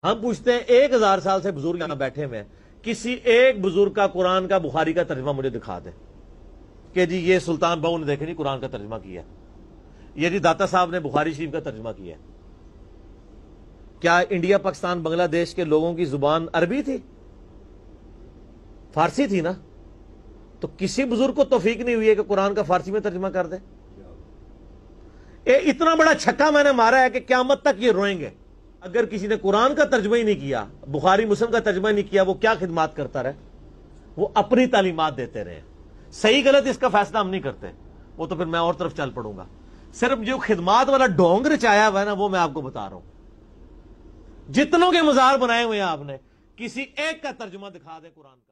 ہم پوچھتے ہیں 1000 سال سے بزرگ یہاں بیٹھے ہوئے ہیں، کسی ایک بزرگ کا قرآن کا بخاری کا ترجمہ مجھے دکھا دے کہ جی یہ سلطان بہو نے دیکھے نہیں قرآن کا ترجمہ کیا، یہ جی داتا صاحب نے بخاری شریف کا ترجمہ کیا۔ کیا انڈیا پاکستان بنگلہ دیش کے لوگوں کی زبان عربی تھی؟ فارسی تھی نا؟ تو کسی بزرگ کو توفیق نہیں ہوئی ہے کہ قرآن کا فارسی میں ترجمہ کر دے؟ اتنا بڑا چھکا میں نے مارا ہے کہ قیامت تک یہ روئیں گے۔ اگر کسی نے قرآن کا ترجمہ ہی نہیں کیا، بخاری مسلم کا ترجمہ ہی نہیں کیا، وہ کیا خدمات کرتا رہے؟ وہ اپنی تعلیمات دیتے رہے۔ صحیح غلط اس کا فیصلہ ہم نہیں کرتے، وہ تو پھر میں اور طرف چل پڑوں گا۔ صرف جو خدمات والا ڈھونگ رچایا ہوا ہے نا، وہ میں آپ کو بتا رہا ہوں۔ جتنوں کے مزار بنائے ہوئے ہیں آپ نے، کسی ایک کا ترجمہ دکھا دیں قرآن کا۔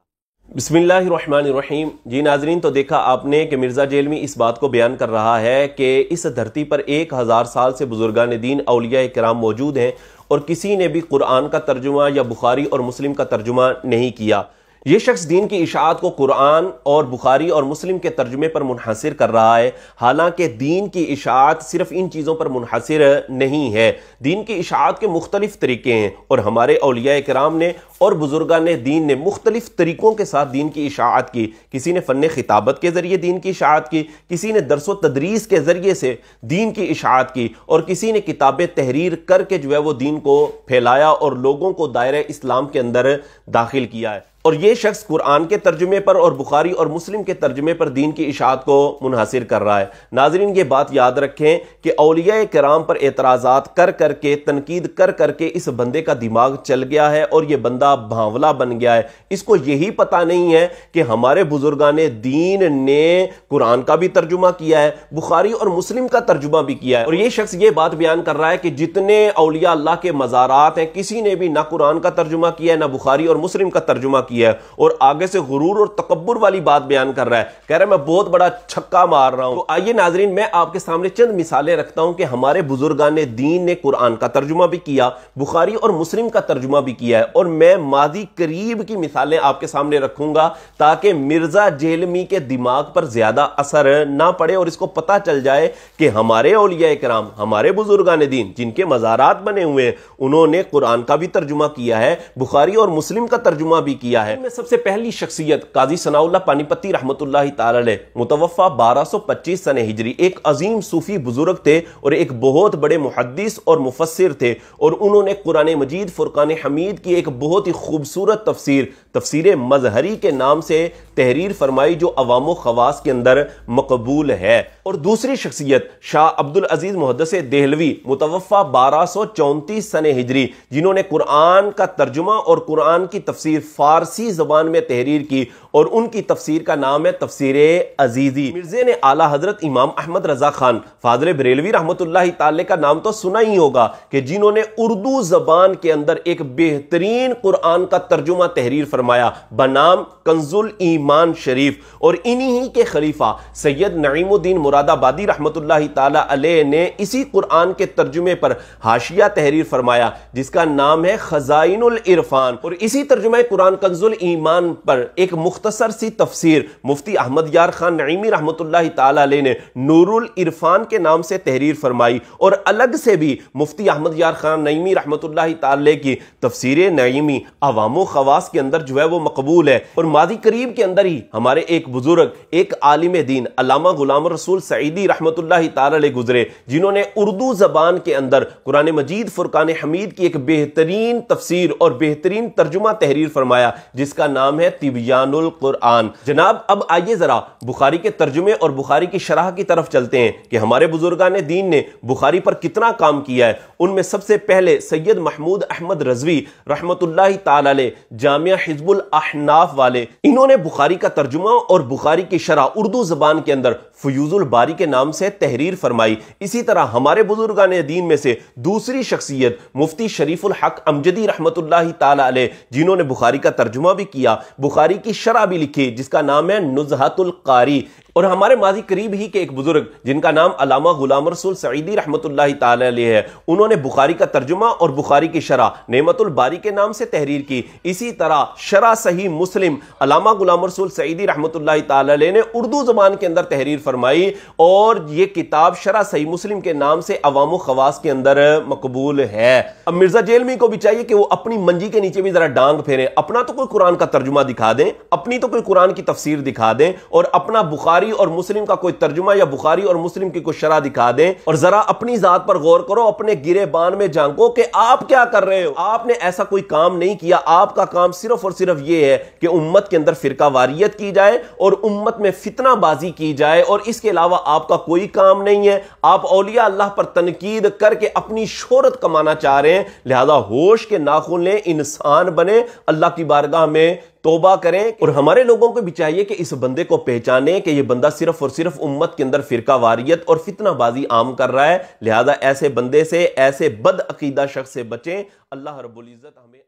بسم اللہ الرحمن الرحیم۔ جی ناظرین، تو دیکھا آپ نے کہ مرزا جیلمی اس بات کو بیان کر رہا ہے کہ اس دھرتی پر 1000 سال سے بزرگان دین اولیاء کرام موجود ہیں اور کسی نے بھی قرآن کا ترجمہ یا بخاری اور مسلم کا ترجمہ نہیں کیا۔ یہ شخص دین کی اشاعت کو قرآن اور بخاری اور مسلم کے ترجمے پر منحصر کر رہا ہے، حالانکہ دین کی اشاعت صرف ان چیزوں پر منحصر نہیں ہے۔ دین کی اشاعت کے مختلف طریقے ہیں اور ہمارے اولیاء کرام نے اور بزرگان دین نے مختلف طریقوں کے ساتھ دین کی اشاعت کی۔ کسی نے فن خطابت کے ذریعے دین کی اشاعت کی، کسی نے درس و تدریس کے ذریعے سے دین کی اشاعت کی، اور کسی نے کتابیں تحریر کر کے جو ہے وہ دین کو پھیلایا اور لوگوں کو دائرہ اسلام کے اندر داخل کیا ہے۔ اور یہ شخص قرآن کے ترجمے پر اور بخاری اور مسلم کے ترجمے پر دین کی اشاعت کو منحصر کر رہا ہے۔ ناظرین، یہ بات یاد رکھیں کہ اولیاء کرام پر اعتراضات کر کر کے، تنقید کر کر کے اس بندے کا دماغ چل گیا ہے اور یہ بندہ بھانولا بن گیا ہے۔ اس کو یہی پتہ نہیں ہے کہ ہمارے بزرگان دین نے قرآن کا بھی ترجمہ کیا ہے، بخاری اور مسلم کا ترجمہ بھی کیا ہے۔ اور یہ شخص یہ بات بیان کر رہا ہے کہ جتنے اولیاء اللہ کے مزارات ہیں، کسی نے بھی نہ قرآن کا ترجمہ کیا ہے، نہ بخاری اور مسلم کا ترجمہ کیا ہے، اور آگے سے غرور اور تکبر والی بات بیان کر رہا ہے، کہہ رہا ہے میں بہت بڑا چھکا مار رہا ہوں۔ تو آئیے ناظرین، میں آپ کے سامنے چند مثالیں رکھتا ہوں کہ ہمارے بزرگان دین نے قرآن کا ترجمہ بھی کیا، بخاری اور مسلم کا ترجمہ بھی کیا ہے، اور میں ماضی قریب کی مثالیں آپ کے سامنے رکھوں گا تاکہ مرزا جیلمی کے دماغ پر زیادہ اثر نہ پڑے اور اس کو پتہ چل جائے کہ ہمارے اولیاء کرام، ہمارے بزرگان دین جن کے مزارات بنے ہوئے ہیں، انہوں نے قرآن کا بھی ترجمہ کیا ہے، بخاری اور مسلم کا ترجمہ بھی کیا ہے۔ میں سب سے پہلی شخصیت قاضی ثناء اللہ پانی پتی رحمۃ اللہ تعالی علیہ، متوفہ 1225 سنہ ہجری، ایک عظیم صوفی بزرگ تھے اور ایک بہت بڑے محدث اور مفسر تھے، اور انہوں نے قرآن مجید فرقان حمید کی ایک بہت ہی خوبصورت تفسیر مظہری کے نام سے تحریر فرمائی جو عوام و خواص کے اندر مقبول ہے۔ اور دوسری شخصیت شاہ عبدالعزیز محدث دہلوی، متوفہ 1234 سنہ ہجری، جنہوں نے قرآن کا ترجمہ اور قرآن کی تفسیر فارسی زبان میں تحریر کی، اور ان کی تفسیر کا نام ہے تفسیر عزیزی۔ مرزے نے اعلیٰ حضرت امام احمد رضا خان فاضل بریلوی رحمۃ اللہ تعالی کا نام تو سنا ہی ہوگا کہ جنہوں نے اردو زبان کے اندر ایک بہترین قرآن کا ترجمہ تحریر فرمایا بنام کنز الایمان شریف، اور انہی کے خلیفہ سید نعیم الدین مراد آبادی رحمۃ اللہ تعالی علیہ نے اسی قرآن کے ترجمے پر حاشیہ تحریر فرمایا جس کا نام ہے خزائن العرفان، اور اسی ترجمہ قرآن کنز الایمان پر ایک مختصر سی تفسیر مفتی احمد یار خان نعیمی رحمۃ اللہ تعالی علیہ نے نور العرفان کے نام سے تحریر فرمائی، اور الگ سے بھی مفتی احمد یار خان نعیمی رحمۃ اللہ تعالی کی تفسیر نعیمی عوام و خواص کے اندر جو ہے وہ مقبول ہے۔ اور ماضی قریب کے اندر ہی ہمارے ایک بزرگ، ایک عالم دین علامہ غلام رسول سعیدی رحمۃ اللہ تعالی علیہ گزرے، جنہوں نے اردو زبان کے اندر قرآن مجید فرقان حمید کی ایک بہترین تفسیر اور بہترین ترجمہ تحریر فرمایا جس کا نام ہے تبیان القرآن۔ جناب، اب آئیے ذرا بخاری کے ترجمے اور بخاری کی شرح کی طرف چلتے ہیں کہ ہمارے بزرگان دین نے بخاری پر کتنا کام کیا ہے۔ ان میں سب سے پہلے سید محمود احمد رضوی رحمۃ اللہ تعالی علیہ، جامعہ حزب الاحناف والے، انہوں نے بخاری کا ترجمہ اور بخاری کی شرح اردو زبان کے اندر فیوز الباری کے نام سے تحریر فرمائی۔ اسی طرح ہمارے بزرگان دین میں سے دوسری شخصیت مفتی شریف الحق امجدی رحمۃ اللہ تعالی علیہ، جنہوں نے بخاری کا ترجمہ بھی کیا، بخاری کی شرح بھی لکھی جس کا نام ہے نزہۃ القاری، اور ہمارے ماضی قریب ہی کے ایک بزرگ جن کا نام علامہ غلام رسول سعیدی رحمت اللہ تعالی علیہ ہے، انہوں نے بخاری کا ترجمہ اور بخاری کی شرح نعمت الباری کے نام سے تحریر کی۔ اسی طرح شرح صحیح مسلم علامہ غلام رسول سعیدی رحمت اللہ تعالی علیہ نے اردو زبان کے اندر تحریر فرمائی، اور یہ کتاب شرح صحیح مسلم کے نام سے عوام و خواص کے اندر مقبول ہے۔ اب مرزا جیلمی کو بھی چاہیے کہ وہ اپنی منجی کے نیچے بھی ذرا ڈانگ پھیریں، اپنا تو کوئی قرآن کا ترجمہ دکھا دیں، اپنی تو کوئی قرآن کی تفسیر دکھا دیں، اور اپنا بخاری اور مسلم کا کوئی ترجمہ یا بخاری اور مسلم کی کوئی شرح دکھا دیں، اور ذرا اپنی ذات پر غور کرو، اپنے گرے بان میں جھانکو کہ آپ کیا کر رہے ہو۔ آپ نے ایسا کوئی کام نہیں کیا، آپ کا کام صرف اور صرف یہ ہے کہ امت کے اندر فرقہ واریت کی جائے اور امت میں فتنہ بازی کی جائے، اور اس کے علاوہ آپ کا کوئی کام نہیں ہے۔ آپ اولیاء اللہ پر تنقید کر کے اپنی شہرت کمانا چاہ رہے ہیں، لہذا ہوش کے ناخن لیں، انسان بنے، اللہ کی بارگاہ میں توبہ کریں۔ اور ہمارے لوگوں کو بھی چاہیے کہ اس بندے کو پہچانیں کہ یہ بندہ صرف اور صرف امت کے اندر فرقہ واریت اور فتنہ بازی عام کر رہا ہے، لہذا ایسے بندے سے، ایسے بد عقیدہ شخص سے بچیں۔ اللہ رب العزت ہمیں